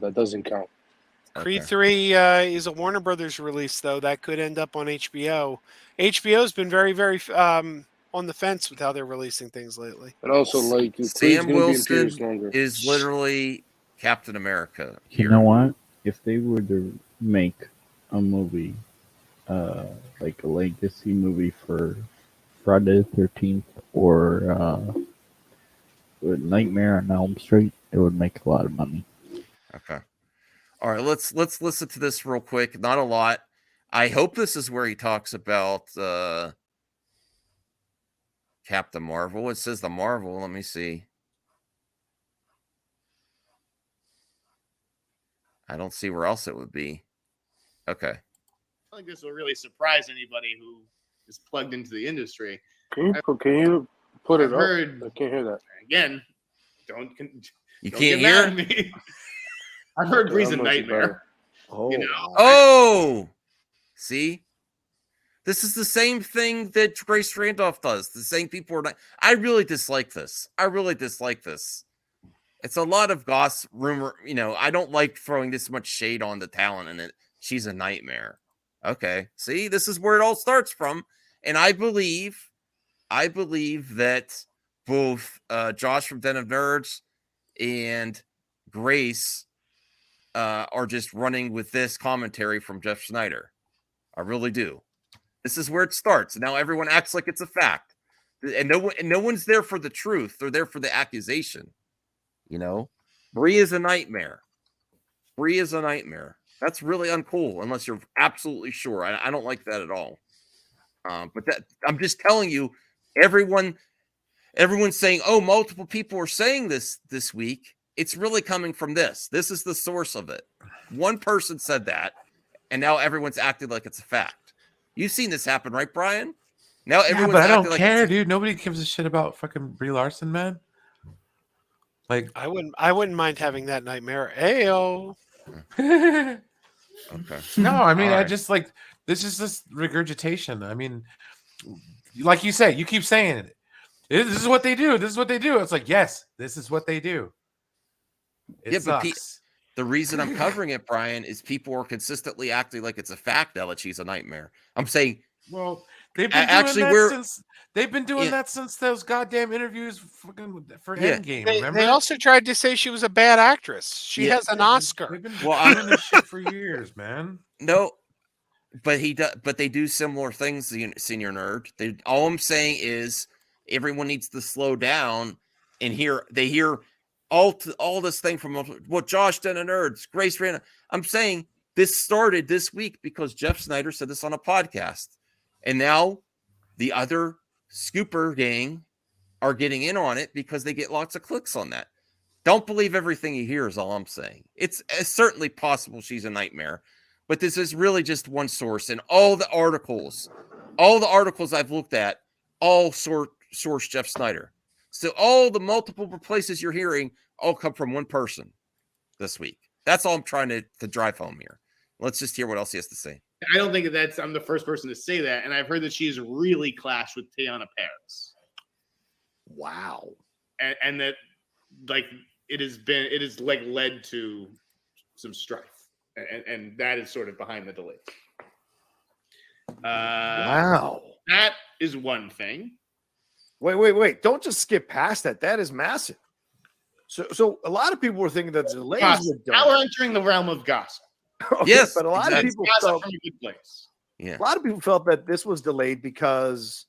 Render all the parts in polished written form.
that doesn't count. Creed 3 is a Warner Brothers release, though. That could end up on HBO. HBO's been very, very on the fence with how they're releasing things lately. And also, like, Creed's Sam going to be in theaters Wilson longer. is literally Captain America. You know what? If they were to make a movie, like a legacy movie for Friday the 13th or Nightmare on Elm Street, it would make a lot of money. Okay. All right, let's listen to this real quick. Not a lot. I hope this is where he talks about Captain Marvel. It says the Marvel. Let me see. I don't see where else it would be. Okay. I think this will really surprise anybody who is plugged into the industry. Can you put it up? I can't hear that. Again, You don't can't get mad hear? at me. I've heard Bree's a Knightmare. Oh. You know? Oh! See? This is the same thing that Grace Randolph does. The same people are not. I really dislike this. It's a lot of gossip, rumor. You know, I don't like throwing this much shade on the talent in it. She's a nightmare. Okay. See, this is where it all starts from. And I believe that both Josh from Den of Nerds and Grace are just running with this commentary from Jeff Snyder. I really do. This is where it starts. Now everyone acts like it's a fact, and no one's there for the truth. They're there for the accusation. You know, Brie is a nightmare. That's really uncool unless you're absolutely sure. I don't like that at all. But that I'm just telling you, everyone's saying, oh, multiple people are saying this week. It's really coming from this. This is the source of it. One person said that, and now everyone's acting like it's a fact. You've seen this happen, right, Brian? Now everyone's but I acting don't like care, dude. Nobody gives a shit about fucking Brie Larson, man. Like I wouldn't mind having that nightmare. Ayo. Okay. No, I mean, All I right. just like this is just regurgitation. I mean, like you say, you keep saying it. This is what they do. This is what they do. It's like, yes, this is what they do. It sucks. The reason I'm covering it, Brian, is people are consistently acting like it's a fact now that she's a nightmare. I'm saying, well, they've been doing that since those goddamn interviews for Endgame. Remember? They also tried to say she was a bad actress. She has an Oscar. They've been doing this shit for years, man. No, but they do similar things, Senior Nerd. All I'm saying is everyone needs to slow down and hear all this thing from Josh Den of Nerds, Grace Randolph. I'm saying this started this week because Jeff Snyder said this on a podcast. And now the other scooper gang are getting in on it because they get lots of clicks on that. Don't believe everything you hear is all I'm saying. It's certainly possible she's a nightmare, but this is really just one source. And all the articles I've looked at, all source Jeff Snyder. So all the multiple places you're hearing all come from one person this week. That's all I'm trying to drive home here. Let's just hear what else he has to say. I don't think I'm the first person to say that, and I've heard that she's really clashed with Teyonah Parris. Wow. And that like it has like led to some strife, and that is sort of behind the delay. Wow. That is one thing. Wait. Don't just skip past that. That is massive. So a lot of people were thinking that delays were done. Now we're entering the realm of gossip. Okay, yes, but a lot of people felt from a good place. Yeah. A lot of people felt that this was delayed because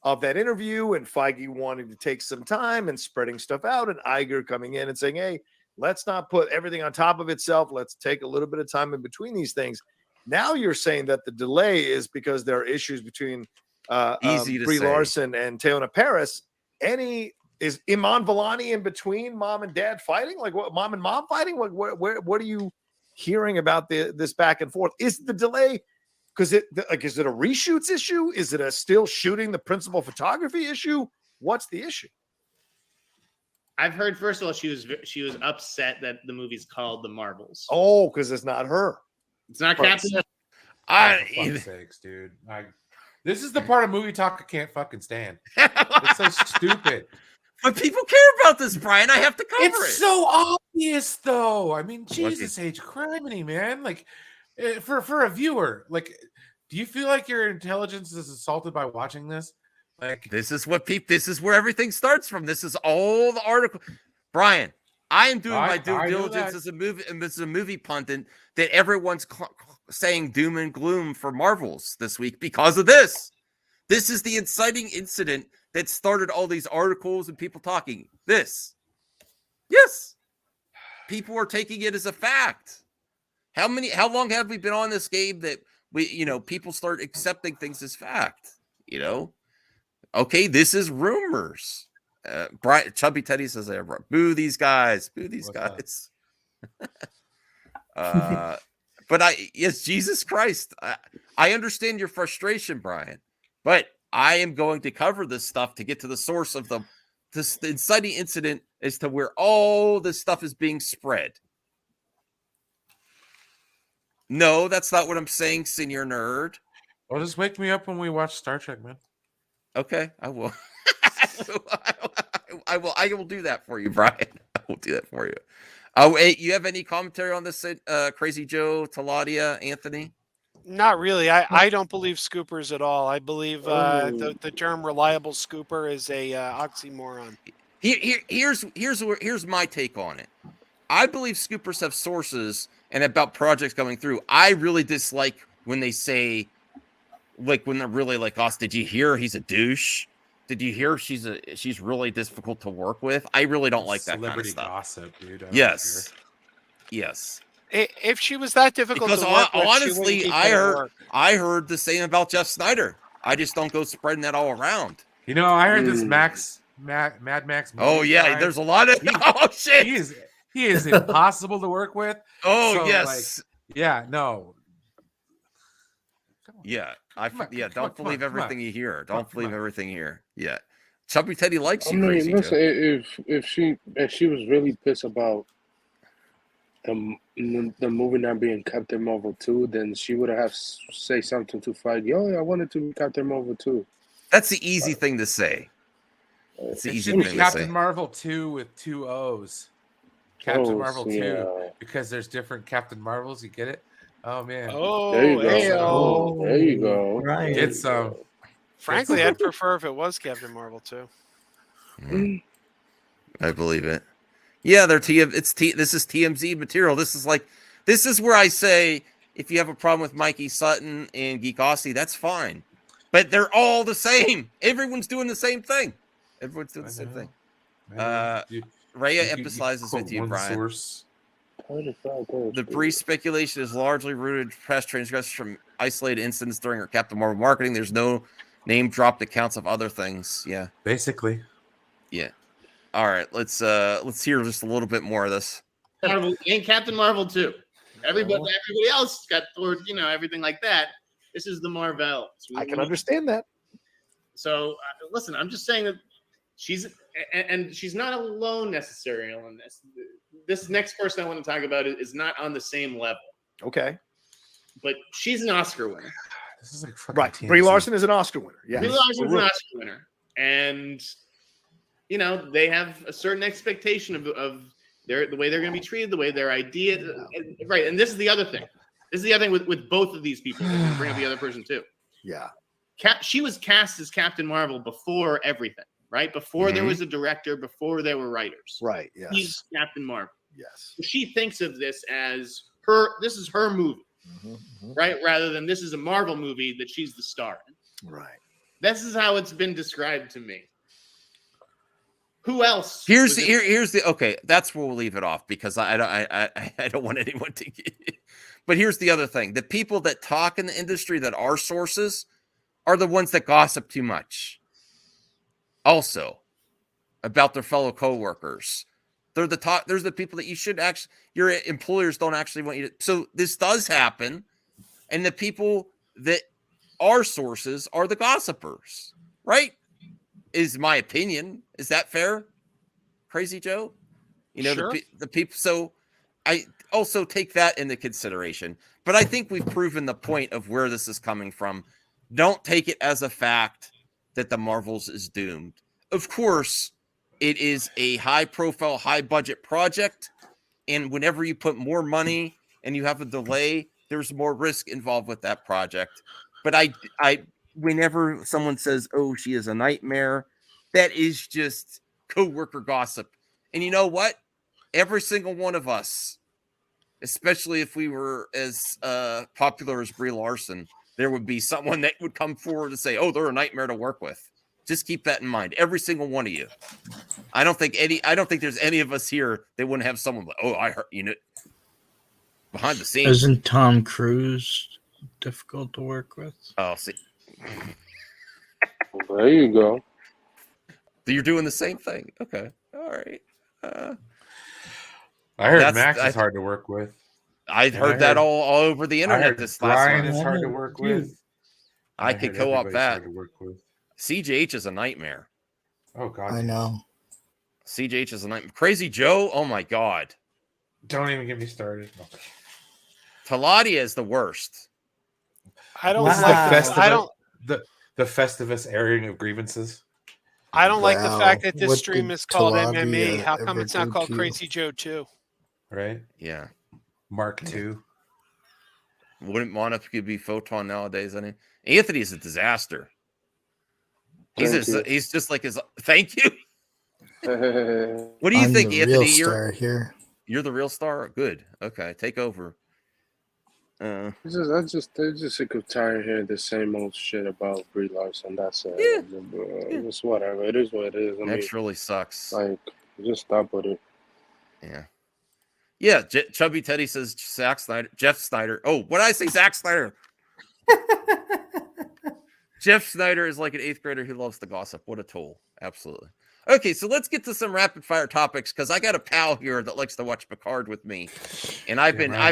of that interview and Feige wanting to take some time and spreading stuff out, and Iger coming in and saying, "Hey, let's not put everything on top of itself. Let's take a little bit of time in between these things." Now you're saying that the delay is because there are issues between Brie Larson and Teyonah Parris. Is Iman Vellani in between mom and dad fighting? Like what? Mom and mom fighting? Like what are you hearing about this back and forth? Is the delay because is it a reshoots issue? Is it a still shooting the principal photography issue? What's the issue? I've heard, first of all, she was upset that the movie's called The Marvels. Oh, because it's not her. It's not Captain. For fuck's sakes, dude. This is the part of movie talk I can't fucking stand. It's so stupid. But people care about this, Brian. I have to cover it. It's so obvious, though. I mean, Jesus H. Criminy, man. Like, for a viewer, like, do you feel like your intelligence is assaulted by watching this? Like, this is where everything starts from. This is all the article. Brian, I am doing my due diligence as a movie pundit that everyone's saying doom and gloom for Marvels this week because of this. This is the inciting incident that started all these articles and people talking. This. Yes. People are taking it as a fact. How long have we been on this game that people start accepting things as fact? Okay, this is rumors. Chubby Teddy says, "Boo these guys, boo these guys." But Jesus Christ, I understand your frustration, Brian, but I am going to cover this stuff to get to the source of the inciting incident as to where all this stuff is being spread. No, that's not what I'm saying, senior nerd. Well, just wake me up when we watch Star Trek, man. Okay, I will. I will do that for you, Brian. I will do that for you. Oh, hey, you have any commentary on this, Crazy Joe, Taladia, Anthony? Not really. I don't believe scoopers at all. I believe the term reliable scooper is a oxymoron. Here's my take on it. I believe scoopers have sources and about projects going through. I really dislike when they say, like, when they're really like, "Us, did you hear he's a douche? Did you hear she's really difficult to work with?" I really don't like that kind of stuff. Gossip, dude. Yes. If she was that difficult to work with, honestly, I heard the same about Jeff Snyder. I just don't go spreading that all around. I heard this Mad Max. Oh yeah, there's a lot of shit. He is impossible to work with. Oh so, yes. Like, yeah. No. Don't believe everything you hear. Don't believe everything you hear. Yeah. Chubby Teddy likes you. Listen, if she was really pissed about the movie not being Captain Marvel 2, then she would have say something to Feige. "Oh, I wanted to be Captain Marvel 2. That's the easy thing to say. It's the easy thing to say. Captain Marvel 2 with 2 O's. Captain Marvel 2, because there's different Captain Marvels. You get it? Oh man. Oh, there you go. Right. Get some. Frankly, I'd prefer if it was Captain Marvel 2. I believe it. Yeah, this is TMZ material. This is where I say, if you have a problem with Mikey Sutton and Geek Aussie, that's fine. But they're all the same. Everyone's doing the same thing. Rhea emphasizes with you, Brian. Source. The Brie speculation is largely rooted in past transgressions from isolated incidents during her Captain Marvel marketing. There's no name dropped accounts of other things. Yeah. Basically. Yeah. All right, let's hear just a little bit more of this. Marvel ain't Captain Marvel 2. Everybody else got Thor, everything like that. This is the Marvel. I can understand that. So listen, I'm just saying that she's not alone necessarily on this. This next person I want to talk about is not on the same level. Okay. But she's an Oscar winner. This is like right. Brie Larson is an Oscar winner. Yeah. Brie Larson is an Oscar winner. And they have a certain expectation of the way they're going to be treated, the way their idea, right? And this is the other thing. This is the other thing with both of these people. Bring up the other person too. Yeah. She was cast as Captain Marvel before everything, right? Before there was a director, before there were writers. Right. Yes. She's Captain Marvel. Yes. So she thinks of this as this is her movie, right? Rather than this is a Marvel movie that she's the star in. Right. This is how it's been described to me. Who else? Here's the okay. That's where we'll leave it off because I don't want anyone to get it. But here's the other thing: the people that talk in the industry that are sources are the ones that gossip too much. Also, about their fellow coworkers, they're there's the people that you should actually. Your employers don't actually want you to. So this does happen, and the people that are sources are the gossipers, right? Is my opinion. Is that fair? Crazy Joe? Sure. The people. So I also take that into consideration. But I think we've proven the point of where this is coming from. Don't take it as a fact that the Marvels is doomed. Of course, it is a high-profile, high-budget project. And whenever you put more money and you have a delay, there's more risk involved with that project. But whenever someone says, "Oh, she is a nightmare," that is just coworker gossip. And you know what? Every single one of us, especially if we were as popular as Brie Larson, there would be someone that would come forward and say, "Oh, they're a nightmare to work with." Just keep that in mind. Every single one of you. I don't think there's any of us here that wouldn't have someone like, "Oh, I heard behind the scenes." Isn't Tom Cruise difficult to work with? Oh, see. There you go. You're doing the same thing. Okay. All right. I heard Max is hard to work with. I heard that all over the internet this last Brian month. is hard to work with. I could co-op that. Hard to work with. CJH is a nightmare. Oh God. I know. CJH is a nightmare. Crazy Joe. Oh my God. Don't even get me started. Taladia is the worst. I don't This is like the the, I don't the Festivus airing of grievances. I don't like the Wow. fact that this What stream did is called Taladia MMA. How come ever it's not do called to you? Crazy Joe 2? Right? Yeah. Mark II. Wouldn't want to be Photon nowadays. Anthony is a disaster. He's just like his. Thank you. What do you I'm think, the Anthony? real star here. You're the real star. Good. Okay, take over. I'm just sick of tired of hearing the same old shit about Brie Larson. That's it. Yeah. It's whatever. It is what it is. I mean, That really sucks. like, just stop with it. Yeah. Yeah. Chubby Teddy says Jeff Snyder. Oh, what did I say? Zack Snyder. Jeff Snyder is like an 8th grader who loves to gossip. What a tool. Absolutely. Okay, so let's get to some rapid fire topics because I got a pal here that likes to watch Picard with me. And I've been